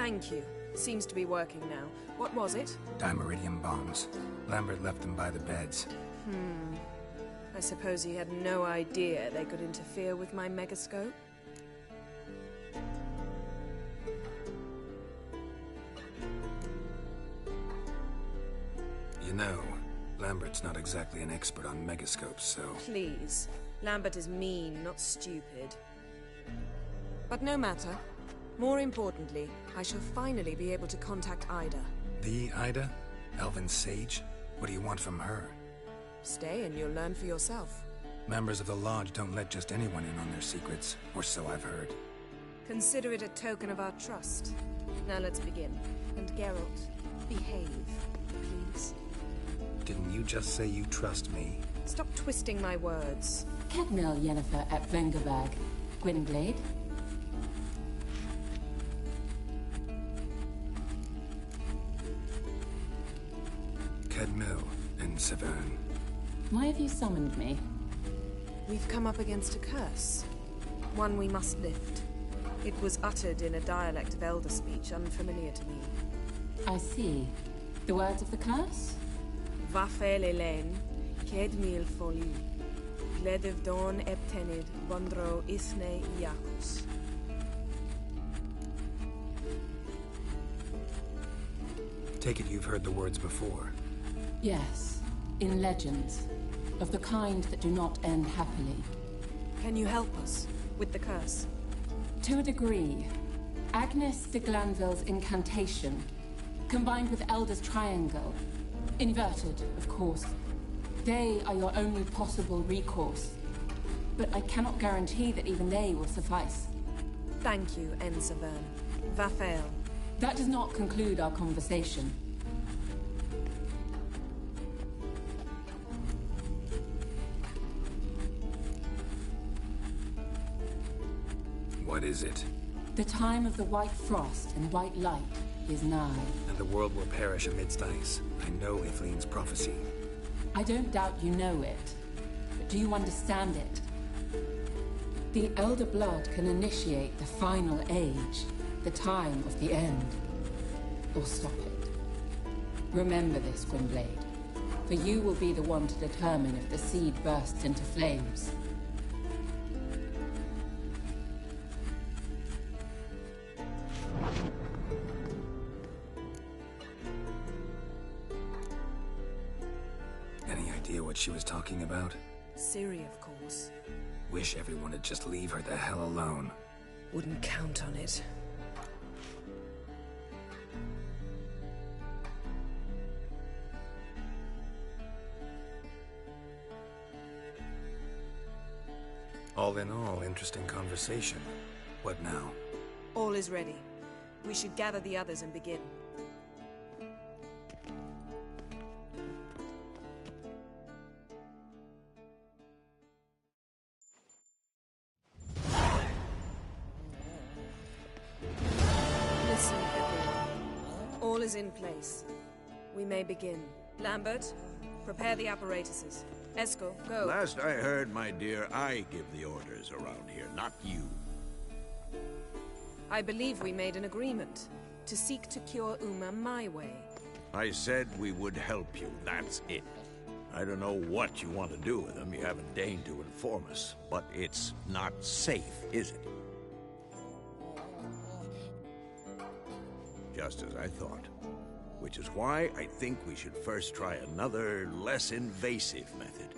Thank you. Seems to be working now. What was it? Dimeridium bombs. Lambert left them by the beds. I suppose he had no idea they could interfere with my megascope? You know, Lambert's not exactly an expert on megascopes, so... Please. Lambert is mean, not stupid. But no matter. More importantly, I shall finally be able to contact Ida. The Ida? Elven Sage? What do you want from her? Stay and you'll learn for yourself. Members of the Lodge don't let just anyone in on their secrets, or so I've heard. Consider it a token of our trust. Now let's begin. And Geralt, behave, please. Didn't you just say you trust me? Stop twisting my words. Cadmel Yennefer at Vengerberg. Gwynblade. Cadmel and Severn. Why have you summoned me? We've come up against a curse. One we must lift. It was uttered in a dialect of Elder speech unfamiliar to me. I see. The words of the curse? Vafel Elaine, Kedmil Foli, Gledev Dawn Eptenid, Bondro Isne Iacos. Take it you've heard the words before. Yes. In legends. Of the kind that do not end happily. Can you help us with the curse? To a degree. Agnes de Glanville's incantation, combined with Elder's triangle, inverted, of course. They are your only possible recourse. But I cannot guarantee that even they will suffice. Thank you, En Severn. Vafel. That does not conclude our conversation. What is it? The time of the white frost and white light is nigh. And the world will perish amidst ice. I know Ithleen's prophecy. I don't doubt you know it. But do you understand it? The Elder Blood can initiate the final age, the time of the end. Or stop it. Remember this, Gwynblade. For you will be the one to determine if the seed bursts into flames. Any idea what she was talking about? Ciri, of course. Wish everyone would just leave her the hell alone. Wouldn't count on it. All in all, interesting conversation. What now? All is ready. We should gather the others and begin. Listen, everyone. All is in place. We may begin. Lambert, prepare the apparatuses. Eskel, go. Last I heard, my dear, I give the orders around here, not you. I believe we made an agreement to seek to cure Uma my way. I said we would help you, that's it. I don't know what you want to do with them, you haven't deigned to inform us, but it's not safe, is it? Just as I thought. Which is why I think we should first try another, less invasive method.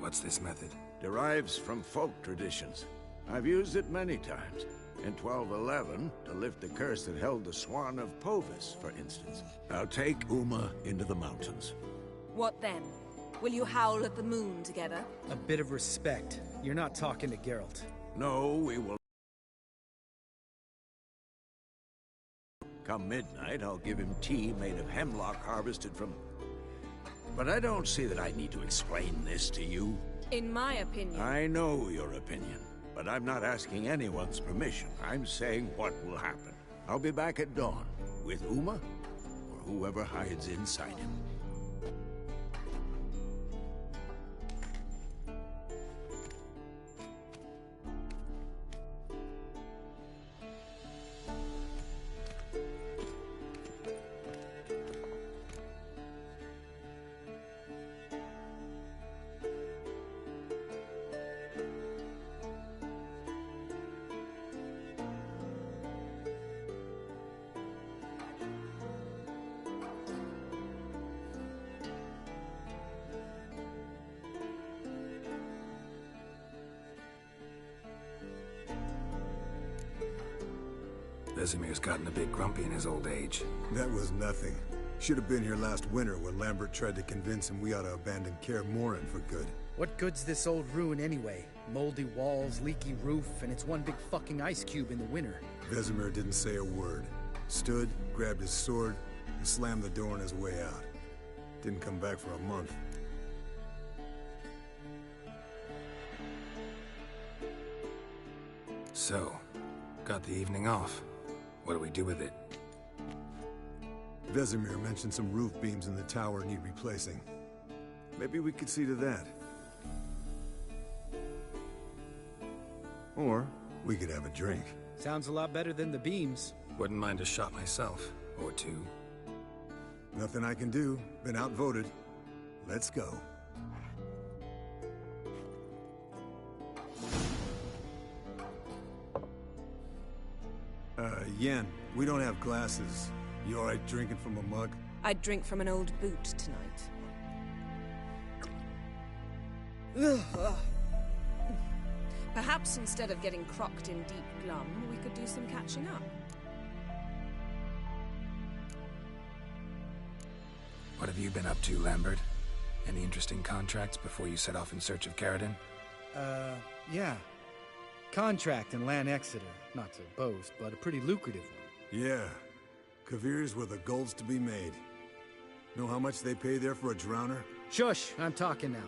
What's this method? Derives from folk traditions. I've used it many times. In 1211, to lift the curse that held the Swan of Povis, for instance. Now take Uma into the mountains. What then? Will you howl at the moon together? A bit of respect. You're not talking to Geralt. No, we will. Come midnight, I'll give him tea made of hemlock harvested from... But I don't see that I need to explain this to you. In my opinion... I know your opinion, but I'm not asking anyone's permission. I'm saying what will happen. I'll be back at dawn, with Uma, or whoever hides inside him. Vesemir's gotten a bit grumpy in his old age. That was nothing. Should have been here last winter when Lambert tried to convince him we ought to abandon Kaer Morhen for good. What good's this old ruin anyway? Moldy walls, leaky roof, and it's one big fucking ice cube in the winter. Vesemir didn't say a word. Stood, grabbed his sword, and slammed the door on his way out. Didn't come back for a month. So, got the evening off. What do we do with it? Vesemir mentioned some roof beams in the tower need replacing. Maybe we could see to that. Or we could have a drink. Sounds a lot better than the beams. Wouldn't mind a shot myself, or two. Nothing I can do. Been outvoted. Let's go. Yen, we don't have glasses. You alright drinking from a mug? I'd drink from an old boot tonight. Perhaps instead of getting crocked in deep glum, we could do some catching up. What have you been up to, Lambert? Any interesting contracts before you set off in search of Caridin? Yeah. Contract in Lan Exeter. Not to boast, but a pretty lucrative one. Yeah. Kavir's where the gold's to be made. Know how much they pay there for a drowner? Shush! I'm talking now.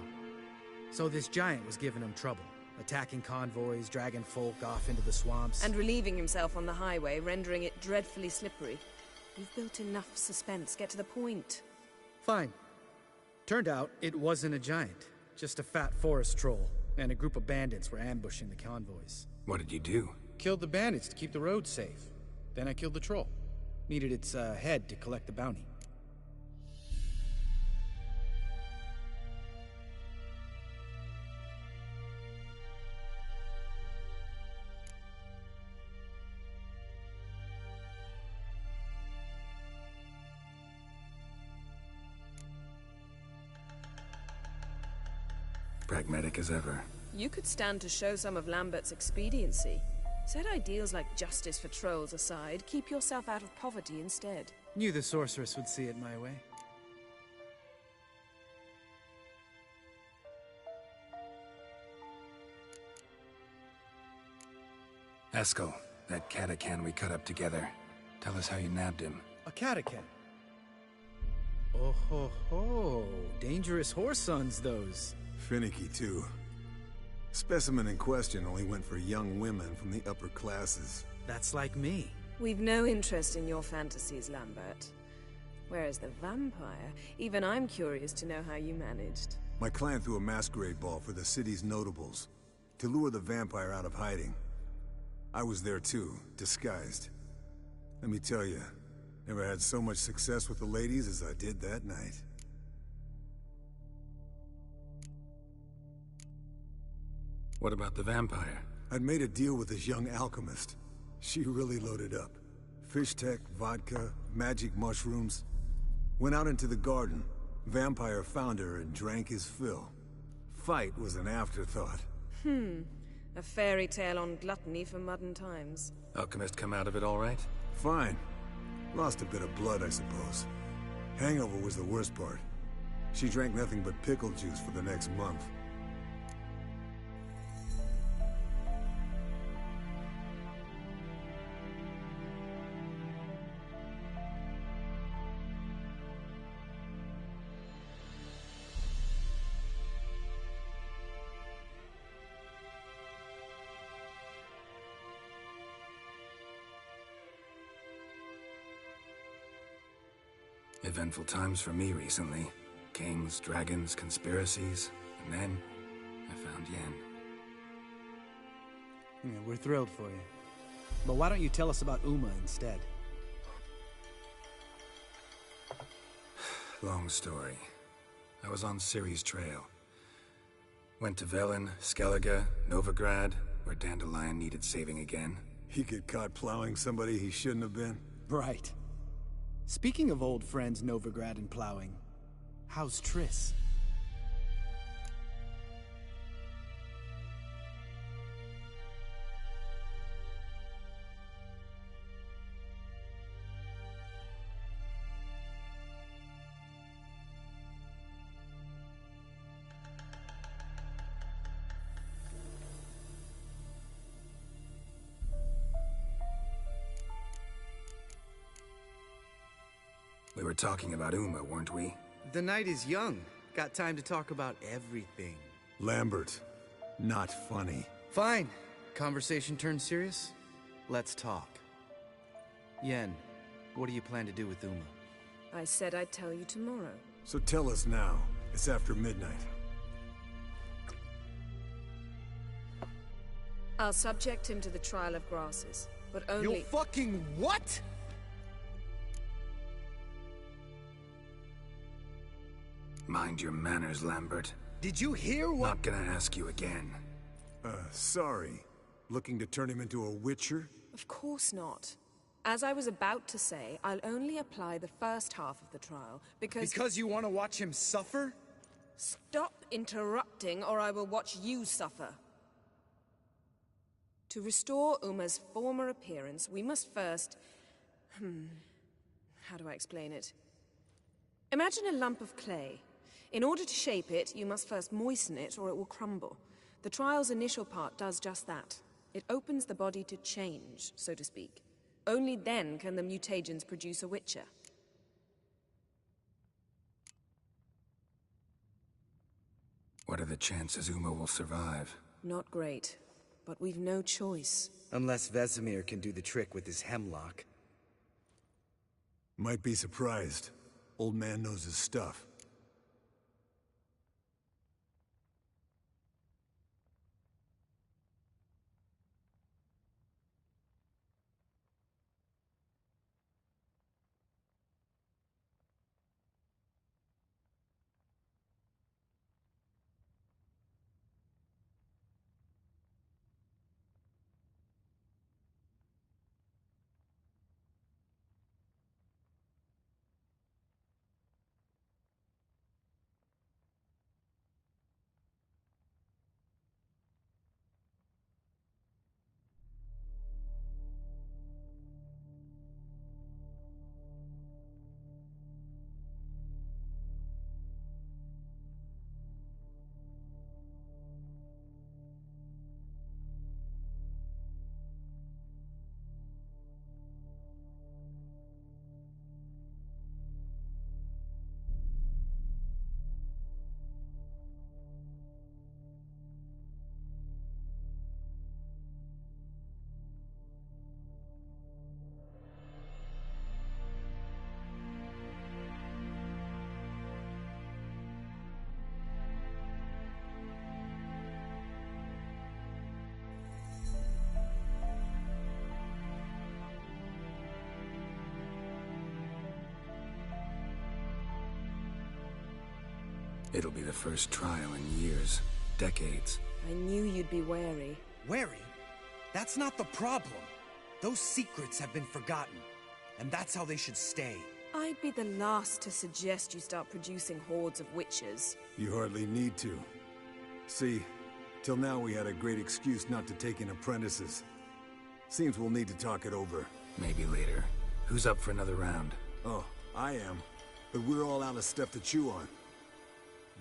So this giant was giving him trouble. Attacking convoys, dragging folk off into the swamps. And relieving himself on the highway, rendering it dreadfully slippery. You've built enough suspense. Get to the point. Fine. Turned out, it wasn't a giant. Just a fat forest troll. And a group of bandits were ambushing the convoys. What did you do? Killed the bandits to keep the road safe. Then I killed the troll. Needed its head to collect the bounty. Pragmatic as ever. You could stand to show some of Lambert's expediency. Set ideals like justice for trolls aside, keep yourself out of poverty instead. Knew the sorceress would see it my way. Eskel, that Catacan we cut up together. Tell us how you nabbed him. A Catacan? Oh ho ho! Dangerous horse sons, those. Finicky, too. Specimen in question only went for young women from the upper classes. That's like me. We've no interest in your fantasies, Lambert. Whereas the vampire, even I'm curious to know how you managed. My client threw a masquerade ball for the city's notables, to lure the vampire out of hiding. I was there too, disguised. Let me tell you, never had so much success with the ladies as I did that night. What about the vampire? I'd made a deal with this young alchemist. She really loaded up. Fish tech, vodka, magic mushrooms. Went out into the garden. Vampire found her and drank his fill. Fight was an afterthought. A fairy tale on gluttony for modern times. Alchemist come out of it all right? Fine. Lost a bit of blood, I suppose. Hangover was the worst part. She drank nothing but pickle juice for the next month. Eventful times for me recently. Kings, dragons, conspiracies, and then I found Yen. Yeah, we're thrilled for you. But why don't you tell us about Uma instead? Long story. I was on Ciri's trail. Went to Velen, Skellige, Novigrad, where Dandelion needed saving again. He get caught plowing somebody he shouldn't have been. Right. Speaking of old friends Novigrad and plowing, how's Triss? We were talking about Uma, weren't we? The night is young. Got time to talk about everything. Lambert, not funny. Fine. Conversation turned serious? Let's talk. Yen, what do you plan to do with Uma? I said I'd tell you tomorrow. So tell us now. It's after midnight. I'll subject him to the trial of grasses, but only— You fucking what?! Mind your manners, Lambert. Did you hear what— Not gonna ask you again. Sorry. Looking to turn him into a witcher? Of course not. As I was about to say, I'll only apply the first half of the trial, because— Because you want to watch him suffer? Stop interrupting, or I will watch you suffer. To restore Uma's former appearance, we must first— how do I explain it? Imagine a lump of clay. In order to shape it, you must first moisten it, or it will crumble. The trial's initial part does just that. It opens the body to change, so to speak. Only then can the mutagens produce a Witcher. What are the chances Uma will survive? Not great, but we've no choice. Unless Vesemir can do the trick with his hemlock. Might be surprised. Old man knows his stuff. It'll be the first trial in years, decades. I knew you'd be wary. Wary? That's not the problem. Those secrets have been forgotten, and that's how they should stay. I'd be the last to suggest you start producing hordes of witches. You hardly need to. See, till now we had a great excuse not to take in apprentices. Seems we'll need to talk it over. Maybe later. Who's up for another round? Oh, I am. But we're all out of stuff to chew on.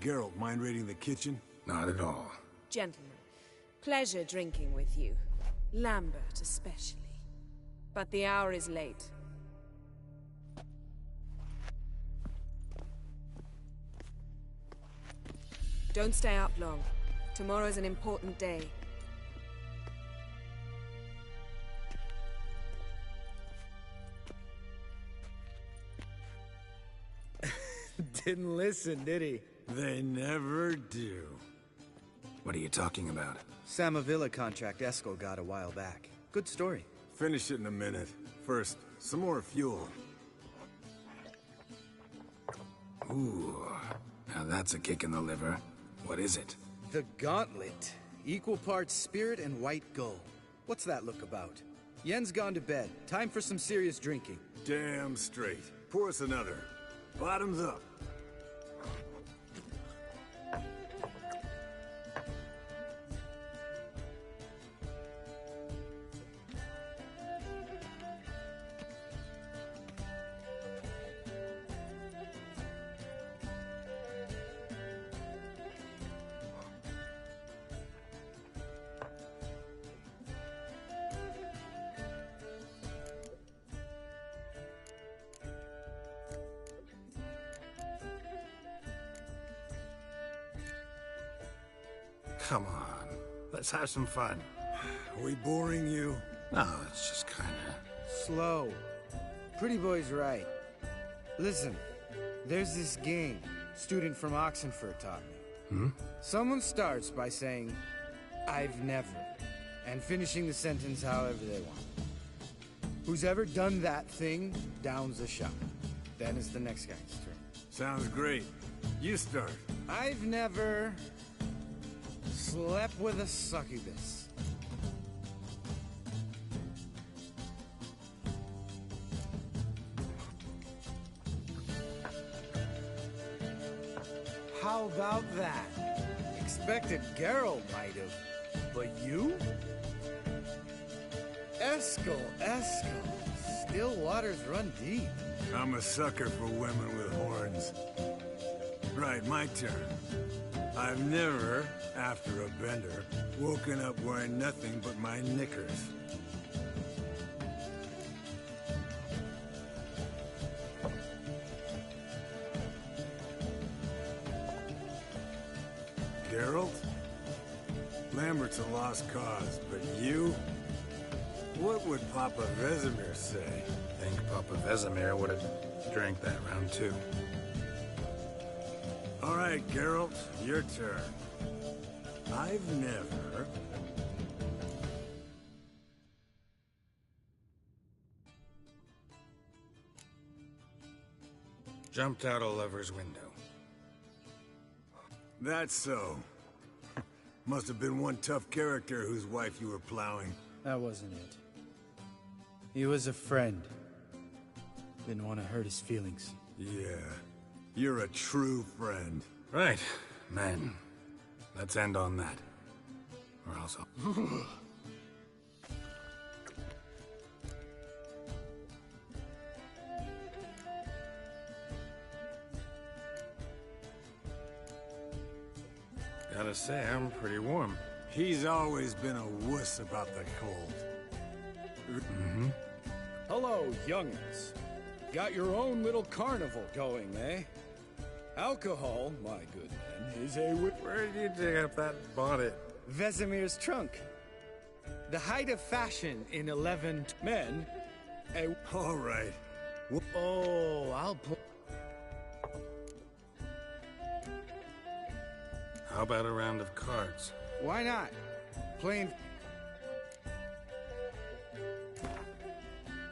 Geralt, mind raiding the kitchen? Not at all. Gentlemen, pleasure drinking with you. Lambert especially. But the hour is late. Don't stay up long. Tomorrow's an important day. Didn't listen, did he? They never do. What are you talking about? Samavilla contract Eskel got a while back. Good story. Finish it in a minute. First, some more fuel. Ooh, now that's a kick in the liver. What is it? The Gauntlet. Equal parts spirit and white gull. What's that look about? Yen's gone to bed. Time for some serious drinking. Damn straight. Pour us another. Bottoms up. come on. Let's have some fun. Are we boring you? No, it's just kinda... Slow. Pretty boy's right. Listen, there's this game student from Oxenford taught me. Someone starts by saying, "I've never," and finishing the sentence however they want. Who's ever done that thing downs a shot. Then it's the next guy's turn. Sounds great. You start. I've never slept with a succubus. How about that? Expected Geralt might have, but you? Eskel. Still waters run deep. I'm a sucker for women with horns. Right, my turn. I've never, after a bender, woken up wearing nothing but my knickers. Geralt? Lambert's a lost cause, but you? What would Papa Vesemir say? I think Papa Vesemir would have drank that round too. All right, Geralt, your turn. I've never... Jumped out a lover's window. That's so. Must have been one tough character whose wife you were plowing. That wasn't it. He was a friend. Didn't want to hurt his feelings. Yeah, you're a true friend. Right, men. Let's end on that. Or else I'll... Gotta say, I'm pretty warm. He's always been a wuss about the cold. Hello, young'uns. Got your own little carnival going, eh? Alcohol, my good man, is a... Where did you dig up that bonnet? Vesemir's trunk. The height of fashion in 11 men. All right. Oh, I'll put... How about a round of cards? Why not? Playing...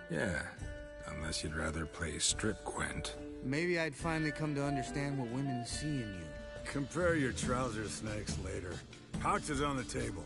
Yeah, unless you'd rather play strip Gwent. Maybe I'd finally come to understand what women see in you. Compare your trouser snakes later. Pouch is on the table.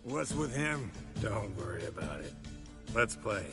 What's with him? Don't worry about it. Let's play.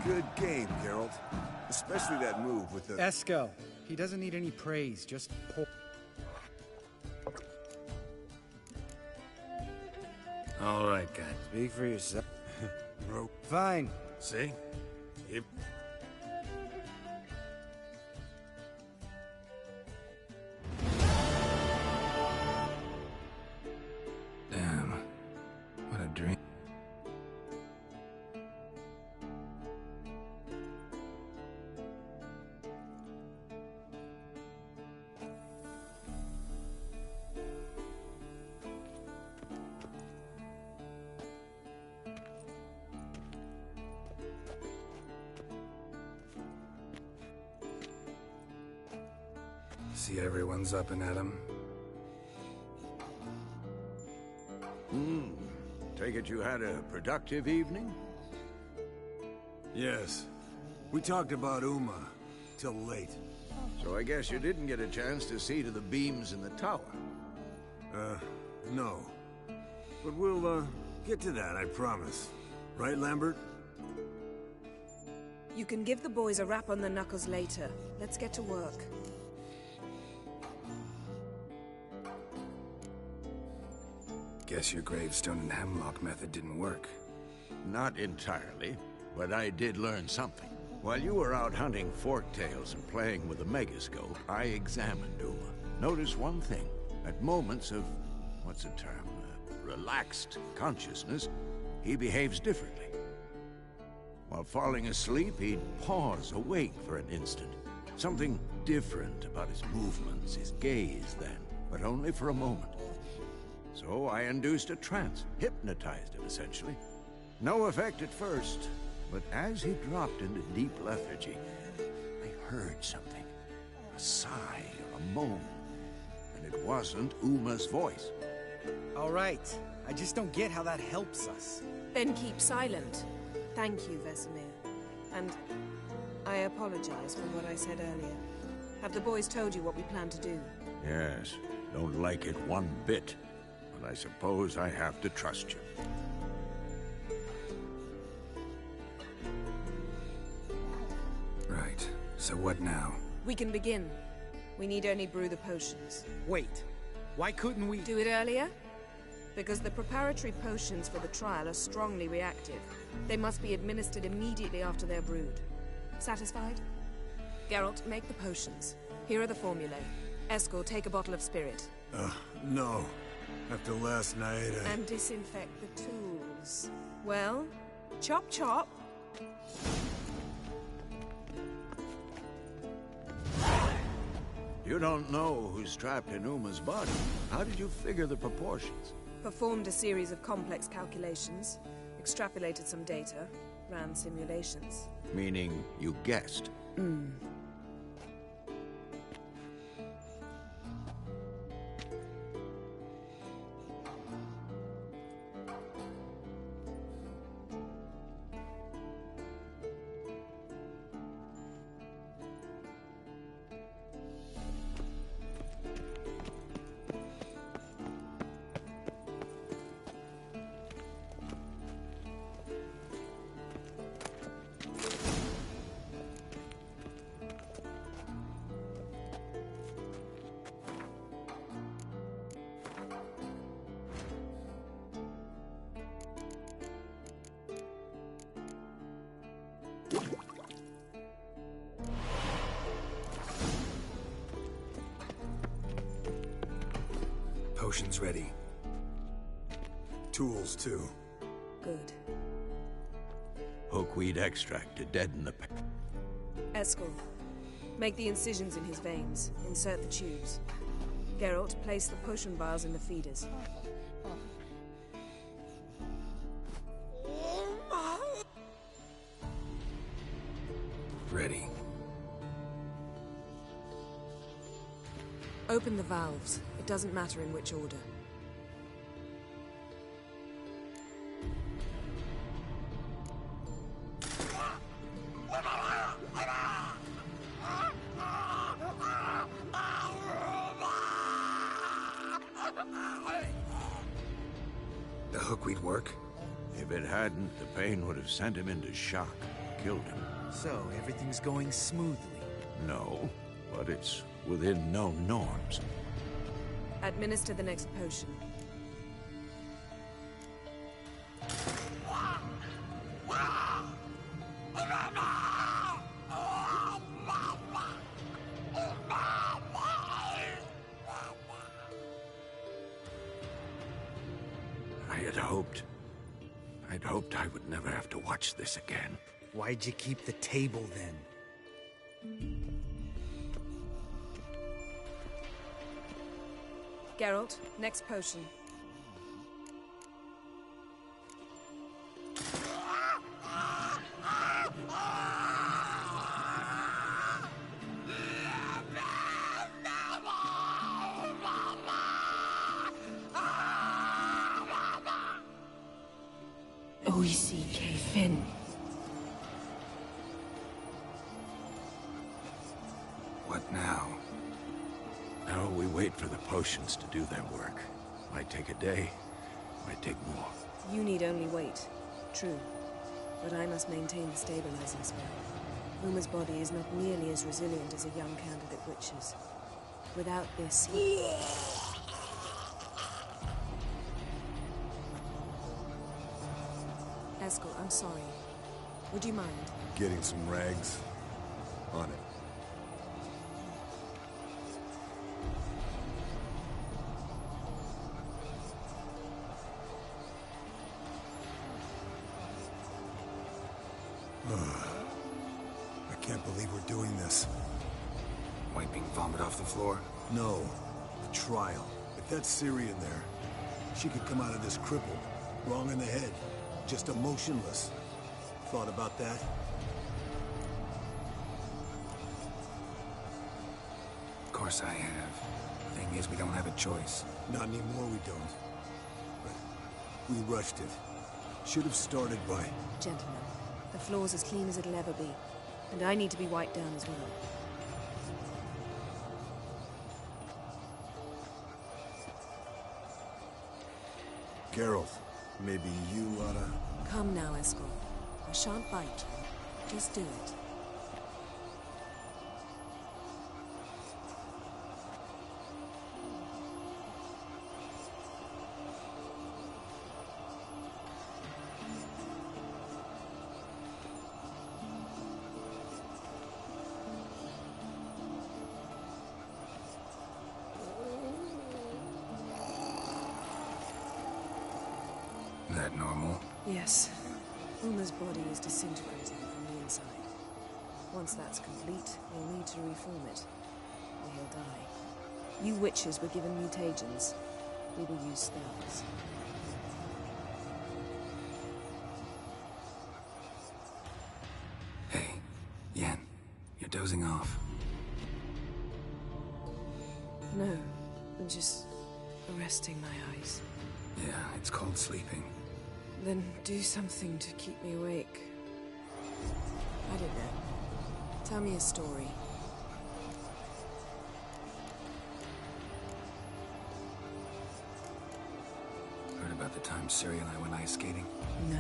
Good game, Geralt. Especially that move with the... Eskel. He doesn't need any praise, just pour. All right, guys. Speak for yourself. Bro. Fine. See? Yep. Damn. What a dream. See everyone's up and at 'em. Take it you had a productive evening? Yes. We talked about Uma till late. So I guess you didn't get a chance to see to the beams in the tower. No. But we'll, get to that, I promise. Right, Lambert? You can give the boys a rap on the knuckles later. Let's get to work. Guess your gravestone and hemlock method didn't work. Not entirely, but I did learn something. While you were out hunting forktails and playing with a megascope, I examined Uma. Noticed one thing. At moments of, what's the term, relaxed consciousness, he behaves differently. While falling asleep, he'd pause, awake for an instant. Something different about his movements, his gaze then, but only for a moment. So I induced a trance, hypnotized him essentially. No effect at first, but as he dropped into deep lethargy, I heard something. A sigh or a moan. And it wasn't Uma's voice. All right. I just don't get how that helps us. Then keep silent. Thank you, Vesemir. And I apologize for what I said earlier. Have the boys told you what we plan to do? Yes, don't like it one bit. But I suppose I have to trust you. Right. So what now? We can begin. We need only brew the potions. Wait. Why couldn't we... Do it earlier? Because the preparatory potions for the trial are strongly reactive. They must be administered immediately after they're brewed. Satisfied? Geralt, make the potions. Here are the formulae. Eskel, take a bottle of spirit. No. After last night, And disinfect the tools. Well, chop chop. You don't know who's trapped in Uma's body. How did you figure the proportions? Performed a series of complex calculations, extrapolated some data, ran simulations. Meaning you guessed. Potions ready. tools too. Good. Hookweed extract to deaden the pain. Eskel, make the incisions in his veins. Insert the tubes. Geralt, place the potion vials in the feeders. Ready. Open the valves. It doesn't matter in which order. The hookweed work? If it hadn't, the pain would have sent him into shock. killed him. So, everything's going smoothly. No, but it's within known norms. Administer the next potion. I'd hoped I would never have to watch this again. Why'd you keep the table then? Geralt, next potion. O-E-C-K Finn. What now? Now we wait for the potions to do their work. Might take a day, might take more. You need only wait. True. But I must maintain the stabilizing spell. Uma's body is not nearly as resilient as a young candidate witch's. Without this... Eskel, I'm sorry. Would you mind? Getting some rags on it. I can't believe we're doing this. Wiping vomit off the floor? No, the trial. If that's Ciri in there, she could come out of this crippled, wrong in the head, just emotionless. Thought about that? Of course I have. Thing is, we don't have a choice. Not anymore, we don't. But we rushed it. Should have started by... Gentlemen, the floor's as clean as it'll ever be. And I need to be wiped down as well. Geralt, maybe you oughta... Come now, Eskel. I shan't bite you. Just do it. That normal? Yes. Uma's body is disintegrating from the inside. Once that's complete, we'll need to reform it, or he'll die. You witches were given mutagens. We will use spells. Hey, Yen, you're dozing off. No, I'm just arresting my eyes. Yeah, it's called sleeping. Then do something to keep me awake. I don't know. Tell me a story. Heard about the time Ciri and I went ice skating? No,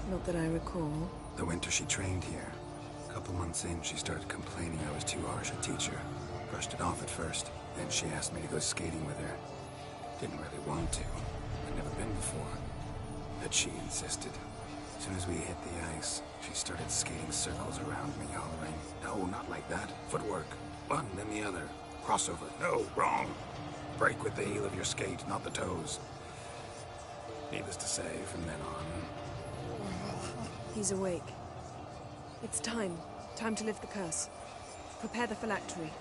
not that I recall. The winter she trained here. A couple months in, she started complaining I was too harsh a teacher. Brushed it off at first. Then she asked me to go skating with her. Didn't really want to. I'd never been before. But she insisted. As soon as we hit the ice, she started skating circles around me, hollering, "No, not like that. Footwork. One, then the other. Crossover. No, wrong. Break with the heel of your skate, not the toes." Needless to say, from then on... He's awake. It's time. Time to lift the curse. Prepare the phylactery.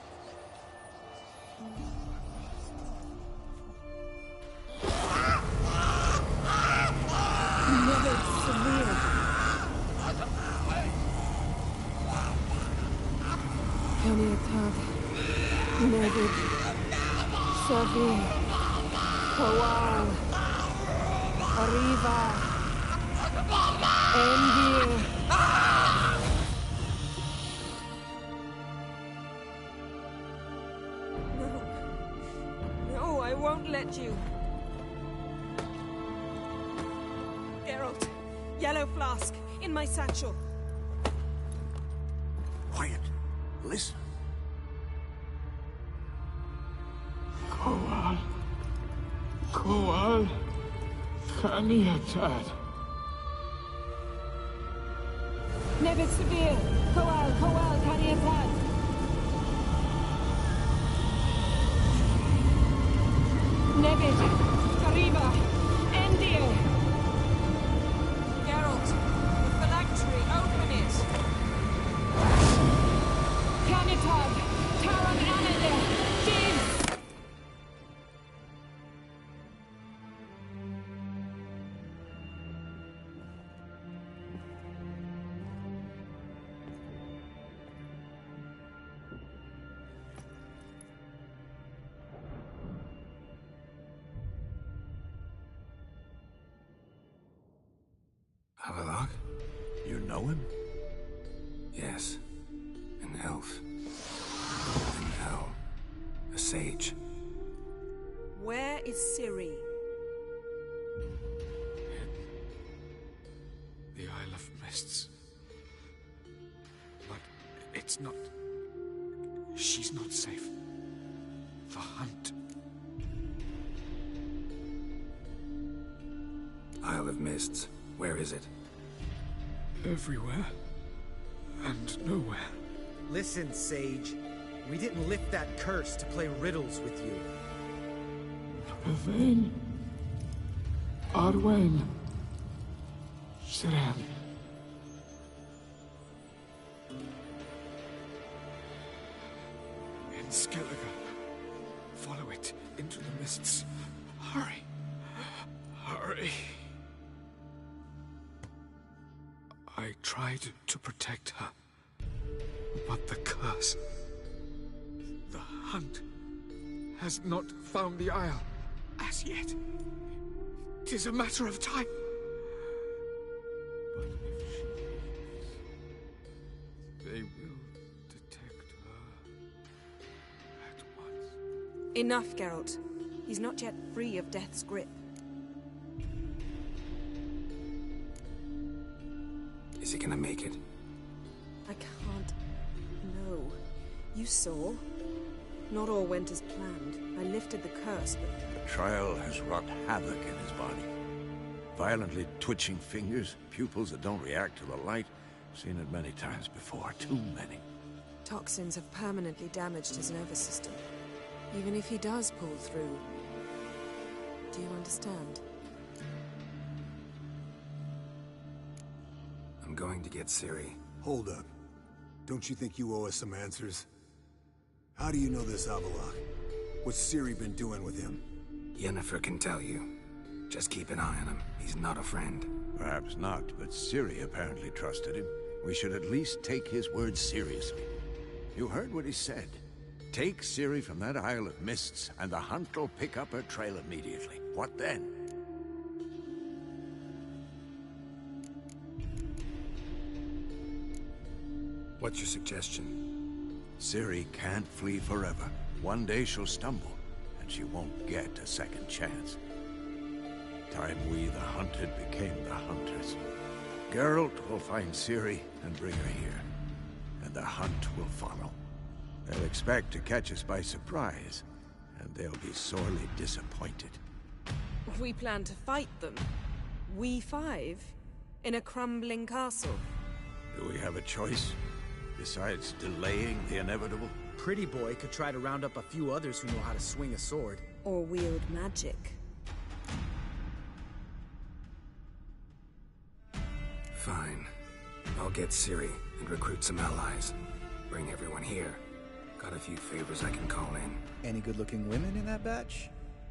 Kaniatad, Nevid, Savi, Kawal, Arriva, Endir. No, I won't let you. Geralt, yellow flask, in my satchel. Quiet. Listen. Koal. Kaniatad. Nebit Severe! Koal, Kaniatad! Nebit! Kariba! Endir! Geralt, the phylactery, open it! Kanitad! Taran Anadir! Div! Avallac'h? You know him? Yes. An elf. And now, a sage. Where is Ciri? The Isle of Mists. But it's not... She's not safe. The hunt. Isle of Mists. Where is it? Everywhere. And nowhere. Listen, Sage. We didn't lift that curse to play riddles with you. Yvain. Arwen. Siren. In Skellige. Follow it into the mists. Hurry. Hurry. I tried to protect her. But the curse... The hunt... has not found the Isle. As yet. 'Tis a matter of time. But if she lives, they will detect her at once. Enough, Geralt. He's not yet free of death's grip. Is he gonna make it? I can't... No. You saw. Not all went as planned. I lifted the curse, but... The trial has wrought havoc in his body. Violently twitching fingers, pupils that don't react to the light. Seen it many times before, too many. Toxins have permanently damaged his nervous system. Even if he does pull through... Do you understand? I'm going to get Ciri. Hold up. Don't you think you owe us some answers? How do you know this Avallac'h? What's Ciri been doing with him? Yennefer can tell you. Just keep an eye on him. He's not a friend. Perhaps not, but Ciri apparently trusted him. We should at least take his words seriously. You heard what he said. Take Ciri from that Isle of Mists, and the hunt will pick up her trail immediately. What then? What's your suggestion? Ciri can't flee forever. One day she'll stumble, and she won't get a second chance. Time we, the hunted, became the hunters. Geralt will find Ciri and bring her here, and the hunt will follow. They'll expect to catch us by surprise, and they'll be sorely disappointed. We plan to fight them. We five? In a crumbling castle? Do we have a choice? Besides delaying the inevitable? Pretty Boy could try to round up a few others who know how to swing a sword. Or wield magic? Fine. I'll get Ciri and recruit some allies. Bring everyone here. Got a few favors I can call in. Any good-looking women in that batch?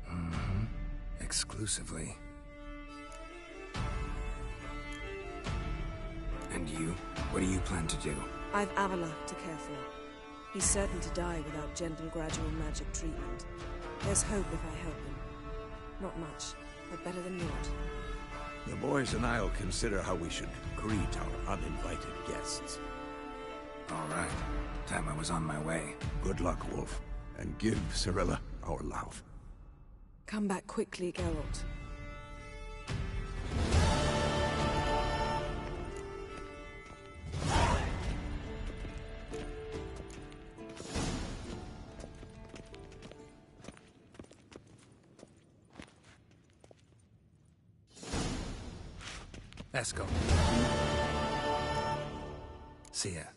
Mm-hmm. Exclusively. And you? What do you plan to do? I've Avallac'h to care for. He's certain to die without gentle, gradual magic treatment. There's hope if I help him. Not much, but better than not. The boys and I'll consider how we should greet our uninvited guests. All right. Time I was on my way. Good luck, Wolf. And give Cirilla our love. Come back quickly, Geralt. Esco. See ya.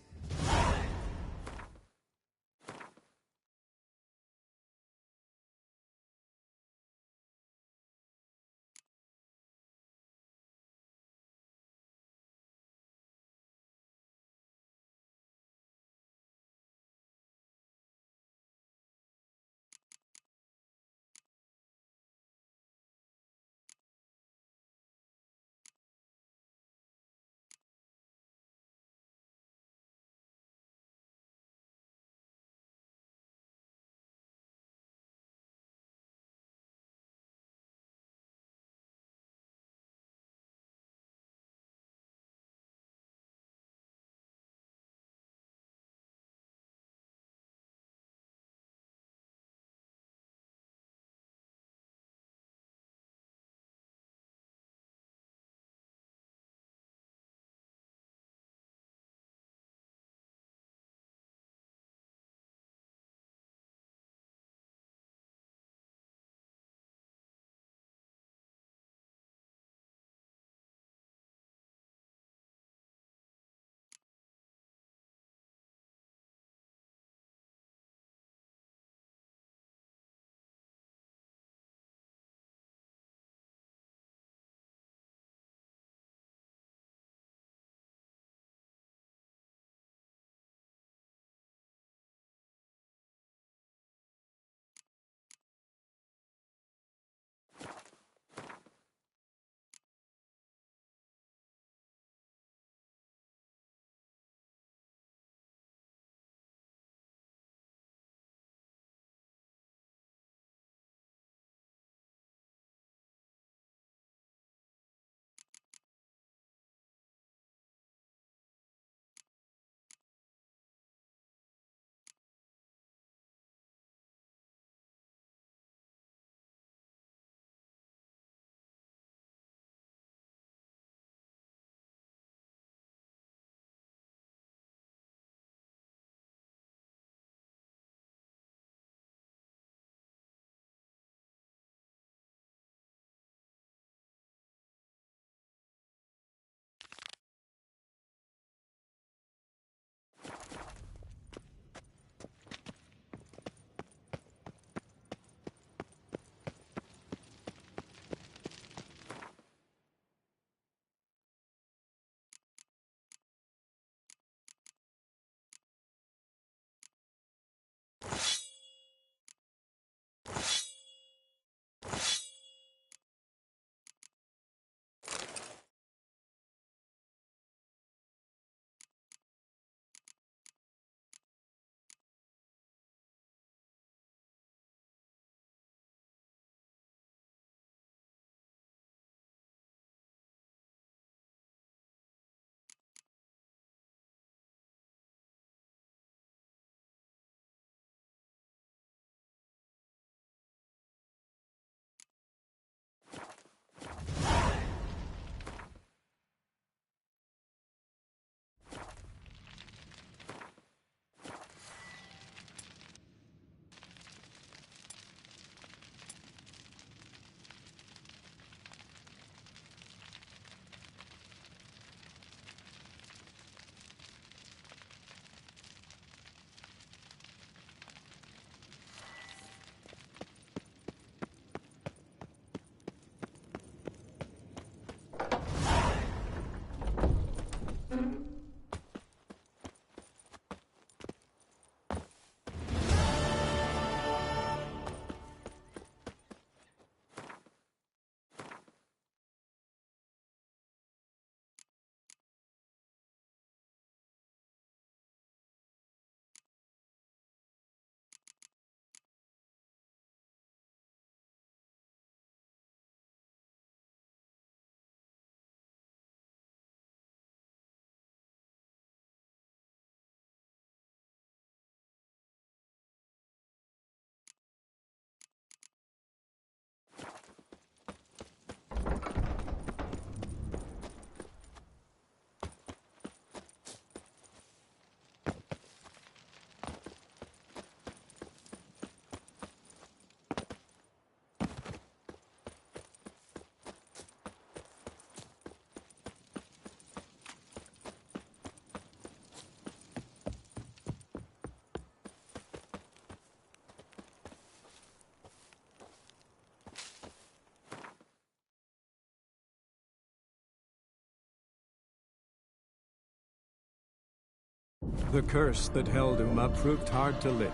The curse that held Uma proved hard to lift,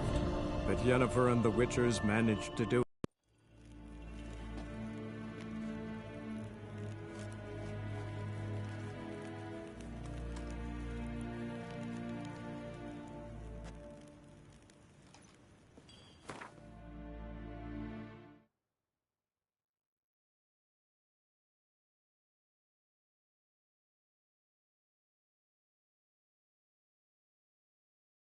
but Yennefer and the Witchers managed to do it.